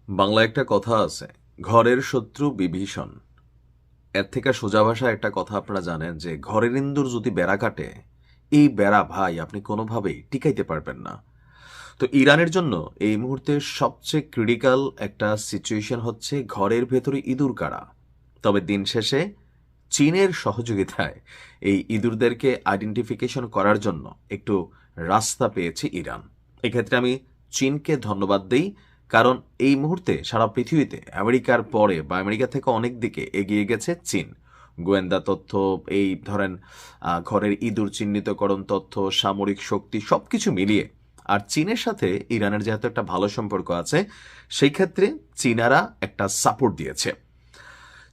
বাংলায় একটা কথা আছে, ঘরের শত্রু বিভীষণ। এর থেকে সোজা ভাষায় একটা কথা আপনারা জানেন যে ঘরের ইন্দুর যদি বেড়া কাটে, এই বেড়া ভাই আপনি কোনোভাবেই টিকাইতে পারবেন না। তো ইরানের জন্য এই মুহূর্তে সবচেয়ে ক্রিটিক্যাল একটা সিচুয়েশন হচ্ছে ঘরের ভেতরে ইঁদুর কাড়া। তবে দিন শেষে চীনের সহযোগিতায় এই ইঁদুরদেরকে আইডেন্টিফিকেশন করার জন্য একটু রাস্তা পেয়েছে ইরান। এক্ষেত্রে আমি চীনকে ধন্যবাদ দিই, কারণ এই মুহূর্তে সারা পৃথিবীতে আমেরিকার পরে বা আমেরিকা থেকে অনেক দিকে এগিয়ে গেছে চীন। গোয়েন্দা তথ্য, এই ধরেন ঘরের ইঁদুর চিহ্নিতকরণ তথ্য, সামরিক শক্তি সবকিছু মিলিয়ে। আর চীনের সাথে ইরানের যেহেতু একটা ভালো সম্পর্ক আছে, সেই ক্ষেত্রে চীনারা একটা সাপোর্ট দিয়েছে।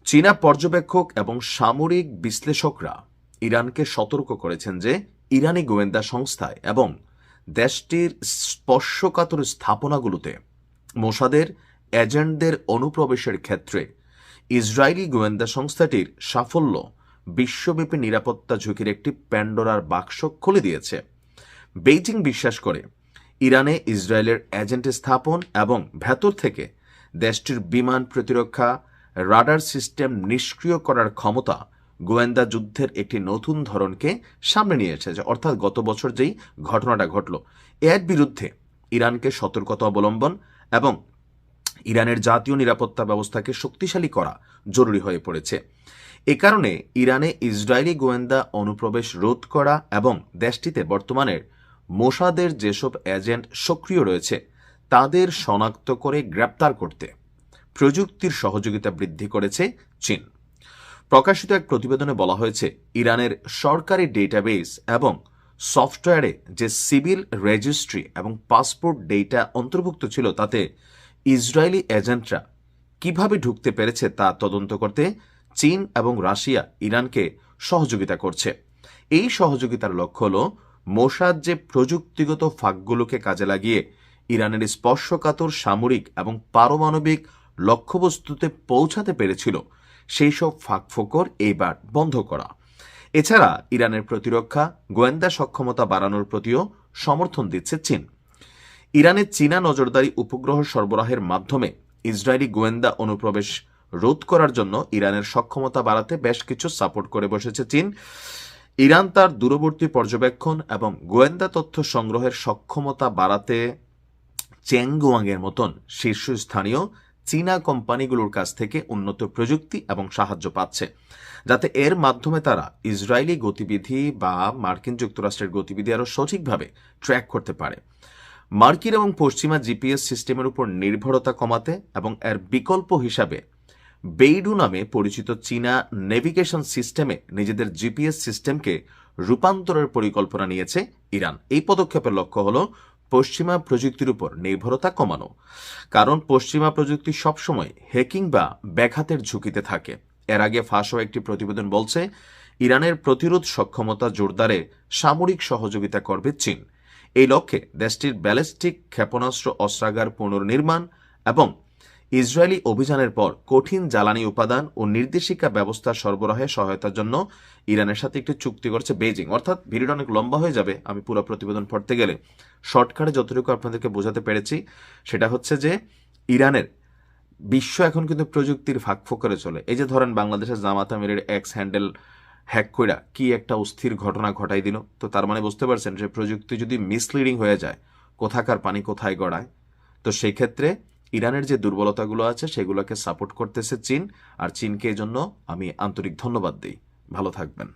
চীনা পর্যবেক্ষক এবং সামরিক বিশ্লেষকরা ইরানকে সতর্ক করেছেন যে ইরানি গোয়েন্দা সংস্থায় এবং দেশটির স্পর্শকাতর স্থাপনাগুলোতে মোসাদের এজেন্টদের অনুপ্রবেশের ক্ষেত্রে ইসরায়েলি গোয়েন্দা সংস্থাটির সাফল্য বিশ্বব্যাপী নিরাপত্তা ঝুঁকির একটি প্যান্ডোরার বাক্স খুলে দিয়েছে। বেইজিং বিশ্বাস করে ইরানে ইসরায়েলের এজেন্ট স্থাপন এবং ভেতর থেকে দেশটির বিমান প্রতিরক্ষা, রাডার সিস্টেম নিষ্ক্রিয় করার ক্ষমতা গোয়েন্দা যুদ্ধের একটি নতুন ধরনকে সামনে নিয়ে এসেছে। অর্থাৎ গত বছর যেই ঘটনাটা ঘটল, এর বিরুদ্ধে ইরানকে সতর্কতা অবলম্বন এবং ইরানের জাতীয় নিরাপত্তা ব্যবস্থাকে শক্তিশালী করা জরুরি হয়ে পড়েছে। এ কারণে ইরানে ইসরায়েলি গোয়েন্দা অনুপ্রবেশ রোধ করা এবং দেশটিতে বর্তমানের মোসাদের যেসব এজেন্ট সক্রিয় রয়েছে তাদের শনাক্ত করে গ্রেপ্তার করতে প্রযুক্তির সহযোগিতা বৃদ্ধি করেছে চীন। প্রকাশিত এক প্রতিবেদনে বলা হয়েছে, ইরানের সরকারি ডেটাবেস এবং সফটওয়্যারে যে সিভিল রেজিস্ট্রি এবং পাসপোর্ট ডেটা অন্তর্ভুক্ত ছিল তাতে ইসরায়েলি এজেন্টরা কিভাবে ঢুকতে পেরেছে তা তদন্ত করতে চীন এবং রাশিয়া ইরানকে সহযোগিতা করছে। এই সহযোগিতার লক্ষ্য হল মোসাদ যে প্রযুক্তিগত ফাঁকগুলোকে কাজে লাগিয়ে ইরানের স্পর্শকাতর সামরিক এবং পারমাণবিক লক্ষ্যবস্তুতে পৌঁছাতে পেরেছিল সেই সব ফাঁকফোকর এইবার বন্ধ করা। এছাড়া ইরানের প্রতিরক্ষা গোয়েন্দা সক্ষমতা বাড়ানোর প্রতিও সমর্থন দিচ্ছে চীন। ইরানের চীনা নজরদারি উপগ্রহ সরবরাহের মাধ্যমে ইসরায়েলি গোয়েন্দা অনুপ্রবেশ রোধ করার জন্য ইরানের সক্ষমতা বাড়াতে বেশ কিছু সাপোর্ট করে বসেছে চীন। ইরান তার দূরবর্তী পর্যবেক্ষণ এবং গোয়েন্দা তথ্য সংগ্রহের সক্ষমতা বাড়াতে চেংগুয়াংয়ের মতন শীর্ষস্থানীয় চীনা কোম্পানিগুলোর কাছ থেকে উন্নত প্রযুক্তি এবং সাহায্য পাচ্ছে, যাতে এর মাধ্যমে তারা ইসরায়েলি গতিবিধি বা মার্কিন যুক্তরাষ্ট্রের গতিবিধি আরও সঠিকভাবে ট্র্যাক করতে পারে। মার্কিন এবং পশ্চিমা জিপিএস সিস্টেমের উপর নির্ভরতা কমাতে এবং এর বিকল্প হিসাবে বেইডু নামে পরিচিত চীনা নেভিগেশন সিস্টেমে নিজেদের জিপিএস সিস্টেমকে রূপান্তরের পরিকল্পনা নিয়েছে ইরান। এই পদক্ষেপের লক্ষ্য হল পশ্চিমা প্রযুক্তির উপর নির্ভরতা কমানো, কারণ পশ্চিমা প্রযুক্তি সবসময় হ্যাকিং বা ব্যাঘাতের ঝুঁকিতে থাকে। এর আগে ফাঁস হওয়া একটি প্রতিবেদন বলছে, ইরানের প্রতিরোধ সক্ষমতা জোরদারে সামরিক সহযোগিতা করবে চীন। এই লক্ষ্যে দেশটির ব্যালিস্টিক ক্ষেপণাস্ত্র অস্ত্রাগার পুনর্নির্মাণ এবং ইসরায়েলি অভিযানের পর কঠিন জ্বালানি উপাদান ও নির্দেশিকা ব্যবস্থা সরবরাহে সহায়তার জন্য ইরানের সাথে একটি চুক্তি করছে বেইজিং। অর্থাৎ ভিডিওটা অনেক লম্বা হয়ে যাবে, আমি পুরো প্রতিবেদন পড়তে গেলে শর্টকাটে যতটুকু আপনাদেরকে বোঝাতে পেরেছি সেটা হচ্ছে যে ইরানের বিশ্ব এখন কিন্তু প্রযুক্তির ফাঁকফোকরে চলে। এই যে ধরেন বাংলাদেশের জামাত আমিরের এক্স হ্যান্ডেল হ্যাক কইরা কি একটা অস্থির ঘটনা ঘটাই দিল, তো তার মানে বুঝতে পারছেন যে প্রযুক্তি যদি মিসলিডিং হয়ে যায় কোথাকার পানি কোথায় গড়ায়। তো সেই ক্ষেত্রে ইরানের যে দুর্বলতাগুলো আছে সেগুলোকে সাপোর্ট করতেছে চীন, আর চীনকে এই জন্য আমি আন্তরিক ধন্যবাদ দিই। ভালো থাকবেন।